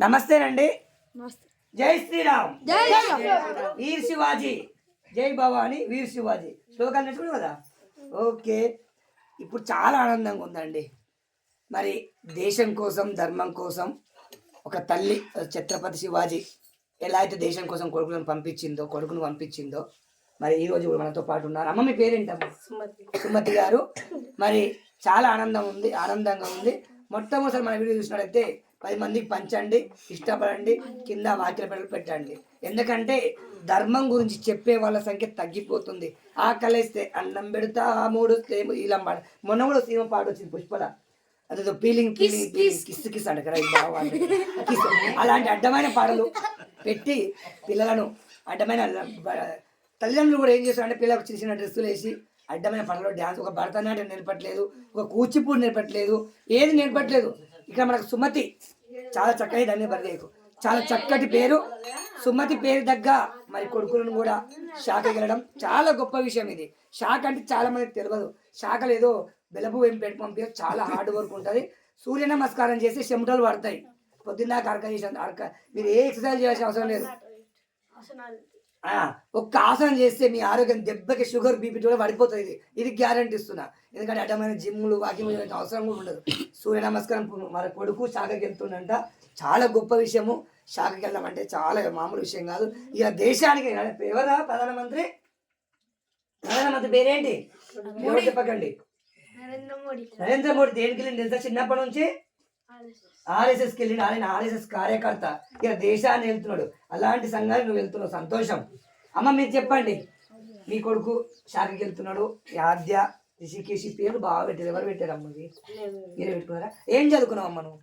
నమస్తేనండి. జై శ్రీరామ్, వీర్ శివాజీ, జై భవాని, వీర్ శివాజీ శ్లోకాలు నేర్చుకుని కదా. ఓకే, ఇప్పుడు చాలా ఆనందంగా ఉందండి. మరి దేశం కోసం, ధర్మం కోసం ఒక తల్లి ఛత్రపతి శివాజీ ఎలా అయితే దేశం కోసం కొడుకును పంపించిందో మరి ఈ రోజు మనతో పాటు ఉన్నారు. అమ్మ, మీ పేరేంటమ్మా? సుమతి గారు. మరి చాలా ఆనందంగా ఉంది. మొట్టమొదటి మన వీడియో చూసినట్లయితే 10 మందికి పంచండి, ఇష్టపడండి, కింద వాక్యాలు పెట్టండి. ఎందుకంటే ధర్మం గురించి చెప్పే వాళ్ళ సంఖ్య తగ్గిపోతుంది. ఆకలిస్తే అన్నం పెడతా, మూడుస్తే ఇలా మొన్న కూడా సీమ పాట వచ్చింది పుష్పల, అదేదో పీలింగ్ కిస్ అంట కదా, అలాంటి అడ్డమైన పాటలు పెట్టి పిల్లలను అడ్డమైన తల్లిదండ్రులు కూడా ఏం చేస్తారంటే పిల్లలకు చిన్న చిన్న డ్రెస్సులు వేసి అడ్డమైన పాటలు డ్యాన్స్, ఒక భరతనాట్యం నేర్పట్లేదు, ఒక కూచిపూడి నేర్పట్లేదు, ఏది నేర్పట్లేదు. ఇక్కడ మనకు సుమతి చాలా చక్కగా ధన్యపడలేదు, చాలా చక్కటి పేరు. సుమతి పేరు దగ్గ మరి కొడుకులను కూడా శాఖకి వెళ్ళడం చాలా గొప్ప విషయం. ఇది శాఖ అంటే చాలా మందికి తెలియదు. శాఖలు ఏదో బెలపు ఏం పెట్టి పంపి చాలా హార్డ్ వర్క్ ఉంటుంది. సూర్య నమస్కారం చేస్తే చెమటలు పడతాయి. పొద్దున్నాక మీరు ఏ ఎక్సర్సైజ్ చేయాల్సిన అవసరం లేదు. ఒక్క ఆసనం చేస్తే మీ ఆరోగ్యం దెబ్బకి షుగర్ బీపీ కూడా పడిపోతుంది. ఇది గ్యారంటీ ఇస్తున్నా. ఎందుకంటే అడ్డమైన జిమ్లు వాకింగ్ అవసరం కూడా ఉండదు. సూర్య నమస్కారం మన కొడుకు శాఖకి వెళ్తుండంట, చాలా గొప్ప విషయము. శాఖకి వెళ్ళడం అంటే చాలా మామూలు విషయం కాదు. ఇక దేశానికి ఎవరా ప్రధానమంత్రి పేరేంటి? ఎవరు చెప్పకండి. నరేంద్ర మోడీ. దేనికి వెళ్ళింది తెలుసా? చిన్నప్పటి నుంచి ఆర్ఎస్ఎస్కి వెళ్ళిండు. ఆయన ఆర్ఎస్ఎస్ కార్యకర్త. ఇక దేశాన్ని వెళ్తున్నాడు. అలాంటి సంఘాన్ని నువ్వు వెళ్తున్నావు, సంతోషం. అమ్మ, మీరు చెప్పండి, మీ కొడుకు శాఖకి వెళ్తున్నాడు. ఆద్య, రిషికేషి పేరు బాగా పెట్టారు. ఎవరు పెట్టారు? అమ్మకి మీరే పెట్టుకున్నారా? ఏం చదువుకున్నావు అమ్మ నువ్వు?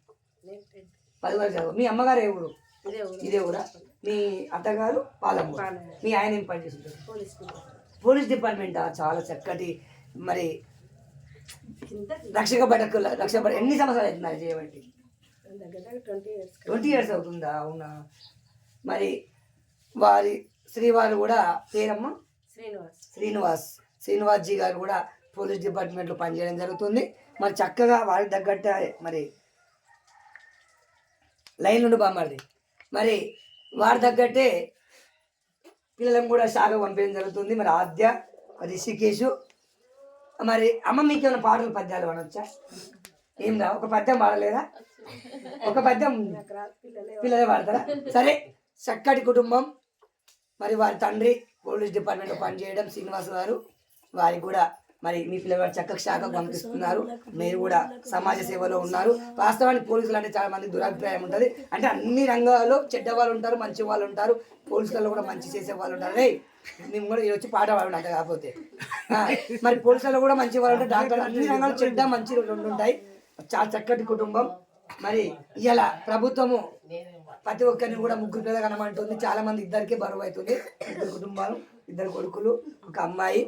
10 వరకు చదువు. మీ అమ్మగారు ఏ ఊరు? ఇదే ఊరా? మీ అత్తగారు పాలమ్మ. మీ ఆయన ఏం పని చేస్తుంటారు? పోలీస్ డిపార్ట్మెంటా? చాలా చక్కటి. మరి రక్షక భటకు ఎన్ని సంవత్సరాలు అవుతున్నారు చేయబట్టి? 20 years అవుతుందా? అవునా. మరి వారి శ్రీవారు కూడా పేరమ్మ శ్రీనివాస్ జీ గారు కూడా పోలీస్ డిపార్ట్మెంట్లో పనిచేయడం జరుగుతుంది. మరి చక్కగా వారికి తగ్గట్టే మరి లైన్ నుండి బామ్మది. మరి వారి తగ్గట్టే పిల్లలను కూడా శాఖ పంపించడం జరుగుతుంది. మరి ఆద్య, రిషికేషు. మరి అమ్మ, మీకు ఏమైనా పాటలు పద్యాలు అనొచ్చా? ఏం రా? ఒక పద్యం పాడలేదా? ఒక పద్యం పిల్లలే పాడతారా? సరే, చక్కటి కుటుంబం. మరి వారి తండ్రి పోలీస్ డిపార్ట్మెంట్లో పనిచేయడం శ్రీనివాస్ గారు. వారికి కూడా మరి మీ పిల్లలు చక్కగా శాఖకు పంపిస్తున్నారు. మీరు కూడా సమాజ సేవలో ఉన్నారు. వాస్తవానికి పోలీసులు అంటే చాలా మందికి దురభిప్రాయం ఉంటుంది. అంటే అన్ని రంగాల్లో చెడ్డ వాళ్ళు ఉంటారు, మంచి వాళ్ళు ఉంటారు. పోలీసులలో కూడా మంచి చేసే వాళ్ళు ఉంటారు. మేము కూడా వచ్చి పాట పాడు అంట. కాకపోతే మరి పోలీసులలో కూడా మంచి వాళ్ళు ఉంటారు, డాక్టర్, అన్ని రంగాలు చెడ్డ మంచి రెండు ఉంటాయి. చాలా చక్కటి కుటుంబం. మరి ఇలా ప్రభుత్వము ప్రతి ఒక్కరిని కూడా 3 పిల్లలు కనమంటుంది. చాలా మంది ఇద్దరికే బరువు అవుతుంది. 2 కుటుంబాలు, 2 కొడుకులు, ఒక అమ్మాయి.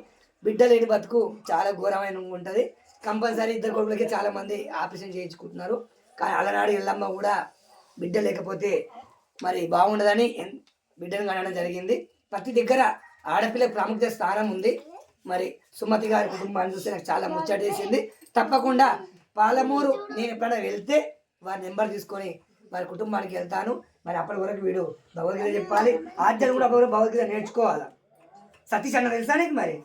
బిడ్డ లేని బతుకు చాలా ఘోరమైన ఉంటుంది. కంపల్సరీ 2 కొడుకులకి చాలా మంది ఆపరేషన్ చేయించుకుంటున్నారు. కానీ అలనాడు ఎల్లమ్మ కూడా బిడ్డ లేకపోతే మరి బాగుండదని బిడ్డను కనడం జరిగింది. ప్రతి దగ్గర ఆడపిల్లకు ప్రాముఖ్యత స్థానం ఉంది. మరి సుమతి గారి కుటుంబాన్ని చూస్తే నాకు చాలా ముచ్చటేసింది. తప్పకుండా పాలమూరు నేను ఎప్పుడైనా వెళ్తే వారి నెంబర్ తీసుకొని వారి కుటుంబానికి వెళ్తాను. మరి అప్పటి వరకు వీడు భగవద్గీత చెప్పాలి. ఆద్యను కూడా అప్పటి భగవద్గీత నేర్చుకోవాలి. సతీష్ అన్న తెలుసా నీకు? మరి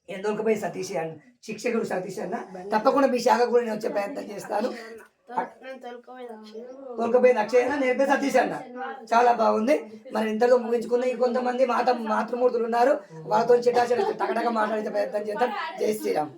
ఎందుకుపోయి సతీష్ అన్న, శిక్షకుడు సతీష్ అన్న. తప్పకుండా మీ శాఖ కూడా నేను వచ్చే ప్రయత్నం చేస్తాను. తోలుకపోయింది అక్షయన, నేర్పే సతీష్ అన్న. చాలా బాగుంది. మరి ఇంతలో ముగించుకున్న కొంతమంది మాతృమూర్తులు ఉన్నారు. వాళ్ళతో చిటాచట టకటక మాట్లాడే ప్రయత్నం చేద్దాం. జై శ్రీరామ్.